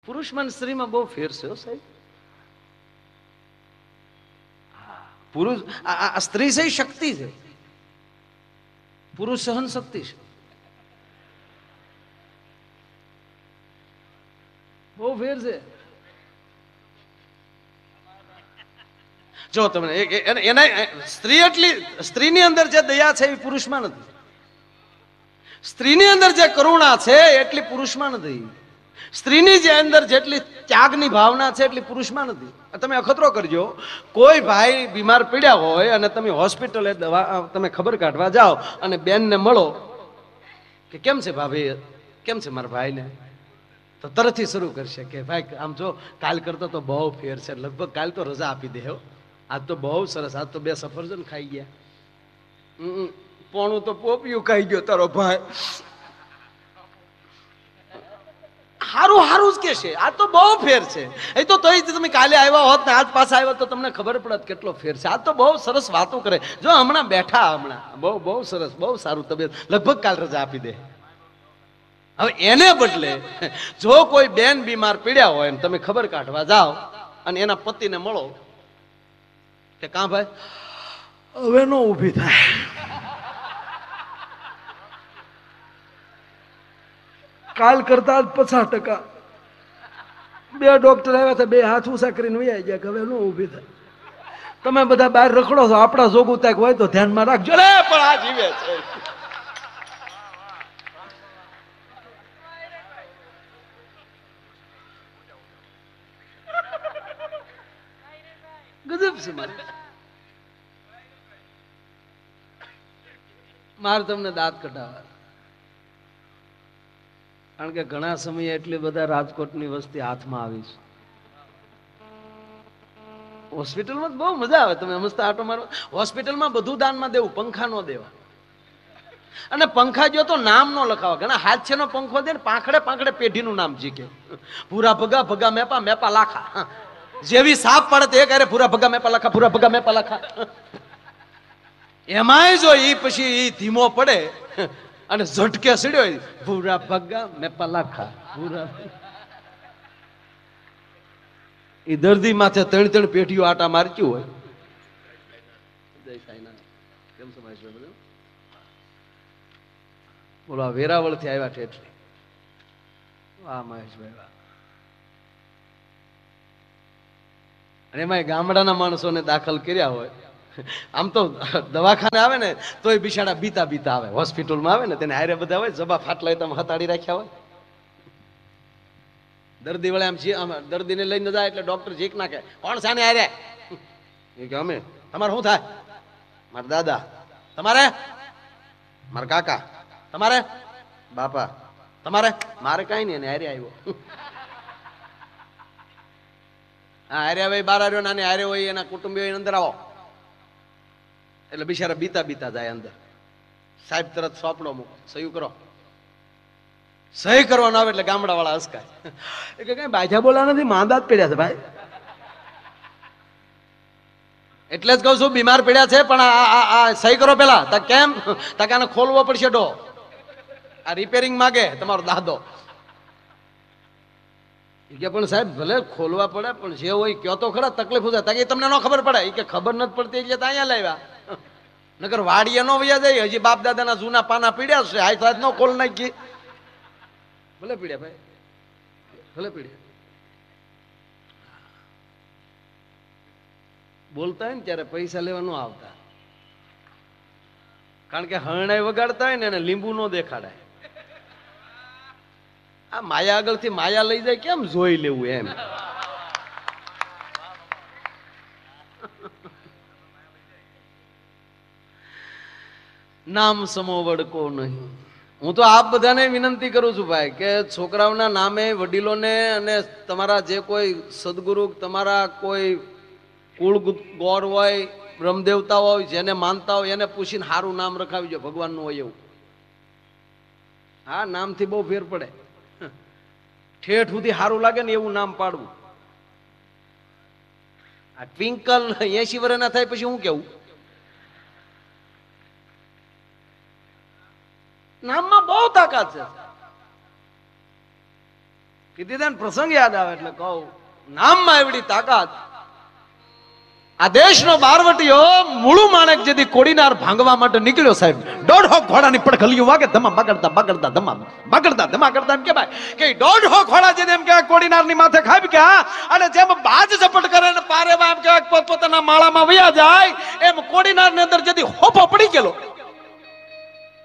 પુરુષમાં સ્ત્રીમાં બહુ ફેર છે સાહેબ. પુરુષ સ્ત્રી છે શક્તિ છે, પુરુષ સહન શક્તિ છે. બહુ ફેર છે. જો તમને એના સ્ત્રી એટલી, સ્ત્રીની અંદર જે દયા છે એ પુરુષમાં નથી. સ્ત્રીની અંદર જે કરુણા છે એટલી પુરુષમાં નથી. સ્ત્રીની જે અંદર જેટલી ત્યાગની ભાવના છે એટલી પુરુષમાં નથી. તમે અખતરો કરજો, કોઈ ભાઈ બીમાર પડ્યા હોય અને તમે હોસ્પિટલે દવા તમે ખબર કાઢવા જાઓ અને બેનને મળો કે કેમ છે ભાભી, કેમ છે મારા ભાઈને, તો તરતથી શરૂ કરશે કે ભાઈ આમ જો કાલ કરતો તો બહુ ફેર છે, લગભગ કાલ તો રજા આપી દે હો, આજ તો બહુ સરસ, આજ તો 2 સફરજન ખાઈ ગયા, પોણું તો પોપિયું ખાઈ ગયો તારો ભાઈ. હારું હારું જ કે છે, આ તો બહુ ફેર છે. એ તો તોય તમે કાલે આવ્યા હોત ને આજ પાછા આવ્યા તો તમને ખબર પડત કેટલો ફેર છે. આ તો બહુ સરસ વાતો કરે. જો હમણાં બેઠા, હમણાં બહુ સરસ, બહુ સારું તબિયત, લગભગ કાલ રજા આપી દે. હવે એને બદલે જો કોઈ બેન બીમાર પીડ્યા હોય ને તમે ખબર કાઢવા જાઓ અને એના પતિને મળો કે કા ભાઈ હવે નો ઊભી થાય, કાલ કરતા 50%. 2 ડોક્ટર આવ્યા હતા, 2 હાથ ઊંચા કરીને વહી ગયા કે હવે નો ઊભી થાય. તમે બધા બહાર રખડો છો, આપણા જોગું તાક હોય તો ધ્યાનમાં રાખજો. રે પણ આ જીવે છે. ગજબ છે. મારે તમને દાંત કઢાવવા, કારણ કે ઘણા સમયે એટલી બધા રાજકોટની વસ્તી હાથમાં આવી છે. હોસ્પિટલમાં બહુ મજા આવે, તમે મસ્ત આટો મારો. હોસ્પિટલમાં બધું દાનમાં દેવું, પંખા નો દેવા. અને પંખા જો તો નામ નો લખાવા. ઘણા હાથ છે નો પંખો દે ને પાંખડે પાંખડે પેઢીનું નામ જીકે. પૂરા ભગા, ભગા મેપા, મેપા લાખા. જેવી સાપ પડે તે કરે પૂરા ભગા મેપા લાખા, પૂરા ભગા મેપા લાખા. એમાંય જો ઈ પછી ઈ ધીમો પડે અને ઝટકે સડ્યો, પૂરા ભગા મેપા લાખા, પૂરા. એ દર્દી માથે 3 પેઢીઓ આટા મારતી હોય. કેમ સમાજ બધું બોલો. વેરાવળ થી આવ્યા છે એટલે વાહ મહેશભાઈ વાહ. અને એમાં ગામડાના માણસોને દાખલ કર્યા હોય. આમ તો દવાખાને આવે ને તોય બિચારા બીતા બીતા આવે. હોસ્પિટલમાં આવે ને તેને હારે બધા હોય, જબા ફાટલા તમે હતાડી રાખ્યા હોય. દર્દી વળે આમ દર્દીને લઈને જાય એટલે ડોક્ટર ઝીક નાખે, કોણ સાને હારે? એ કે અમે. તમારે શું થાય? મારા દાદા. તમારે? મારા કાકા. તમારે? બાપા. તમારે? મારે કઈ નહીં, એને હારે આવ્યો. હા હારે આવે, બાર આવ્યો, નાને હારે હોય, એના કુટુંબીઓ અંદર આવો એટલે બિચારા બીતા બીતા જાય અંદર. સાહેબ તરત સોંપડો મૂકો, સહી કરો. સહી કરવાનું આવે એટલે ગામડા વાળા હસકાય. એ કે કઈ બાજા બોલા નથી, માંદા જ પડ્યા છે ભાઈ. એટલે જ કઉ છું બીમાર પડ્યા છે, પણ આ સહી કરો પેલા. તા કેમ? તા કે આને ખોલવો પડશે ડો, આ રિપેરિંગ માગે તમારો દાદો. એ કે પણ સાહેબ ભલે ખોલવા પડે પણ જે હોય કયો તો ખરા, તકલીફ થાય. તાકે તમને ન ખબર પડે. એ કે ખબર નથી પડતી એટલે અહીંયા લાવ્યા. નકર વાડીએ નો વયા જાય. હજી બાપ દાદાના જૂના પાના પીડ્યા છે, હાથ હાથ નો ખોલ નાખી. ભલે પીડ્યા ભાઈ, ભલે પીડ્યા. બોલતા હોય ને ત્યારે પૈસા લેવા ન આવતા, કારણ કે હરણાઈ વગાડતા હોય ને એને લીંબુ નો દેખાડાય. આ માયા આગળથી માયા લઈ જાય, કેમ જોઈ લેવું એમ. નામ સમો વડકો નહીં. હું તો આપ બધાને વિનંતી કરું છું ભાઈ કે છોકરાઓના નામે વડીલોને અને તમારા જે કોઈ સદગુરુ, તમારા કોઈ કુળ ગોર હોય, બ્રહ્મદેવતા હોય, જેને માનતા હોય એને પૂછીને સારું નામ રખાવીજો, ભગવાનનું હોય એવું. હા, નામથી બહુ ફેર પડે. ઠેઠ સુધી સારું લાગે ને એવું નામ પાડવું. આ ટ્વિંકલ 80 વર્ષના થાય પછી હું કેવું? નામમાં બહુ તાકાત છે. કીધી પ્રસંગ યાદ આવે એટલે કહું, નામમાં એવડી તાકાત. આ દેશનો બારવટીયો મૂળું માણેક જેથી કોડીનાર ભાંગવા માટે નીકળ્યો સાહેબ, 1.5 ઘોડાની પડખલિયું વાગે ધમા બગડતા બગડતા ધમા બગડતા ધમા કરતા એમ કે ભાઈ કે 1.5 ઘોડા જેને એમ કે કોડીનારની માથે ખાઈ ગયા અને જેમ બાજ ઝપટ કરે ને પારેમાં એમ કે પોતાના માળામાં વયા જાય એમ કોડીનારની અંદર જેથી હોફો પડી ગયેલો.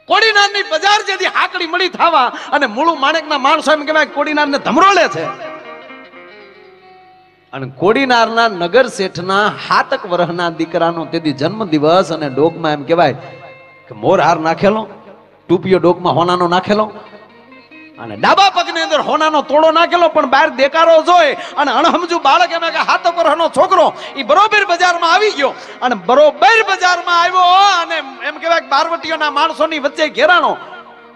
કોડીનારની બજાર જેથી હાકડી મળી થાવા અને મૂળું માણેકના માણસો એમ કહેવાય કોડીનારને ધમરોળે છે. અને કોડીનારના નગર શેઠના 7 વર્ષના દીકરાનો તેથી જન્મ દિવસ અને ડોકમાં એમ કહેવાય કે મોર હાર નાખેલો, ટૂપિયો ડોકમાં હોનાનો નાખેલો અને ડાબા પગની અંદર હોનાનો તોડો નાખેલો, પણ બહાર દેકારો જોઈ અને અણહમજુ બાળક એમ કે 7 વર્ષનો છોકરો એ બરોબર બજારમાં આવી ગયો અને બરોબર બજારમાં આવ્યો અને એમ કહેવાય બારવટીઓના માણસોની વચ્ચે ઘેરાણો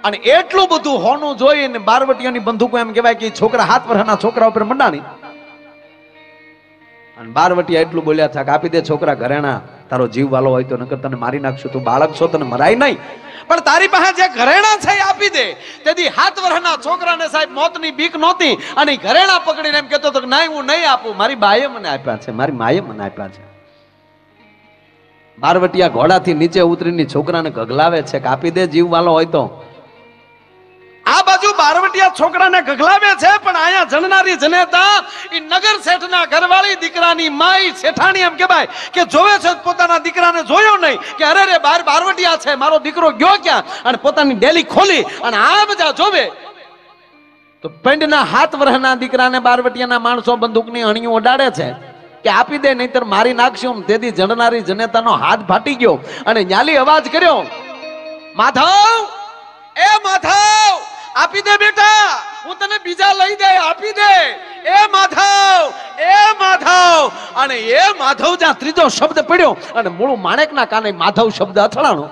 અને એટલું બધું હોનું જોઈ ને બારવટીઓની બંદૂકો એમ કહેવાય કે છોકરા 7 વર્ષના છોકરા ઉપર મંડાણી અને બારવટીયા એટલું બોલ્યા હતા કે આપી દે છોકરા ઘરેણા, તારો જીવ વાલો હોય તો નકર તને મારી નાખશું, તું બાળક છો તને મરાય નહીં, પણ તારી પાસે જે ઘરેણા છે એ આપી દે. તેથી 7 વર્ષના છોકરાને સાહેબ મોતની બીક નહોતી અને ઘરેણા પકડીને એમ કહેતો હતો કે નહીં હું નહીં આપું, મારી બાએ મને આપ્યા છે, મારી માએ મને આપ્યા છે. બારવટીયા ઘોડાથી નીચે ઉતરીને છોકરાને ગગલાવે છે કે આપી દે જીવ વાલો હોય તો. આ બાજુ બારવટીયા છોકરાને ગગલાવે છે, પણ અહીંયા જણનારી જનેતા ઈ નગર શેઠના ઘરવાળી દીકરાની માઈ શેઠાણી એમ કહેવાય કે જોવે છે પોતાના દીકરાને જોયો નહીં કે અરે રે બાર બારવટીયા છે, મારો દીકરો ગયો ક્યાં, અને પોતાની ડેલી ખોલી અને આ બધા જોવે તો પેંડના 7 વર્ષના દીકરાને બારવટીયાના માણસો બંદૂકની અણીઓ ઉડાડે છે કે આપી દે નહીતર મારી નાખશું. તેથી જણનારી જનેતાનો હાથ ફાટી ગયો અને ન્યાલી અવાજ કર્યો, માધવ, એ માધવ, આપી દે બેટા, હું તને બીજા લઈ દે, આપી દે, એ માધવ, એ માધવ. અને એ માધવ જ્યાં ત્રીજો શબ્દ પડ્યો અને મૂળું માણેકના કાને માધવ શબ્દ અથડાણો.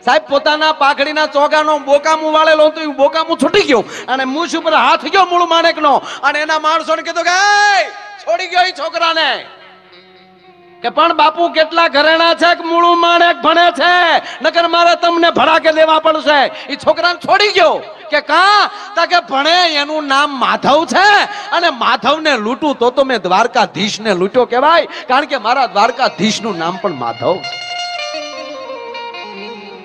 સાહેબ પોતાના પાઘડીના ચોગાનો બોકામું વાળેલો તો એ બોકામું છૂટી ગયો અને મૂછ ઉપર હાથ ગયો મૂળું માણેકનો અને એના માણસોને કીધું કે છોડી ગયો એ છોકરાને. કે પણ બાપુ કેટલા ઘરેણા છે કે મૂળું માણેક ભણે છે, નકર મારે તમને ભડાકે દેવા પડશે. એ છોકરાને છોડી ગયો કે કા કે ભણે એનું નામ માધવ છે અને માધવને લૂંટું તો મેં દ્વારકાધીશને લૂંટ્યો કહેવાય, કારણ કે મારા દ્વારકાધીશનું નામ પણ માધવ.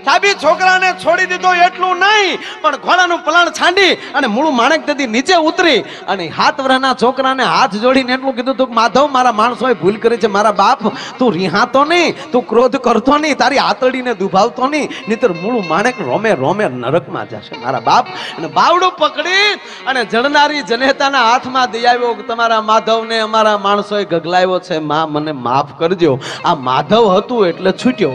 સાબી છોકરાને છોડી દીધો એટલું નહીં, પણ ઘોડાનું પલાણ છાંડી અને મૂળું માણેક તેથી નીચે ઉતરી અને 7 વર્ષના છોકરાને હાથ જોડીને એટલું કીધું તું માધવ, મારા માણસોએ ભૂલ કરી છે, મારા બાપ તું રિહાતો નહીં, તું ક્રોધ કરતો નહીં, તારી આતડીને દુભાવતો નહીં, નહીતર મૂળું માણેક રોમે રોમે નરકમાં જશે મારા બાપ. અને બાવડું પકડી અને જણનારી જનેતાના હાથમાં દઈ આવ્યો કે તમારા માધવને અમારા માણસોએ ગગલાવ્યો છે, માં મને માફ કરજો. આ માધવ હતું એટલે છૂટ્યો.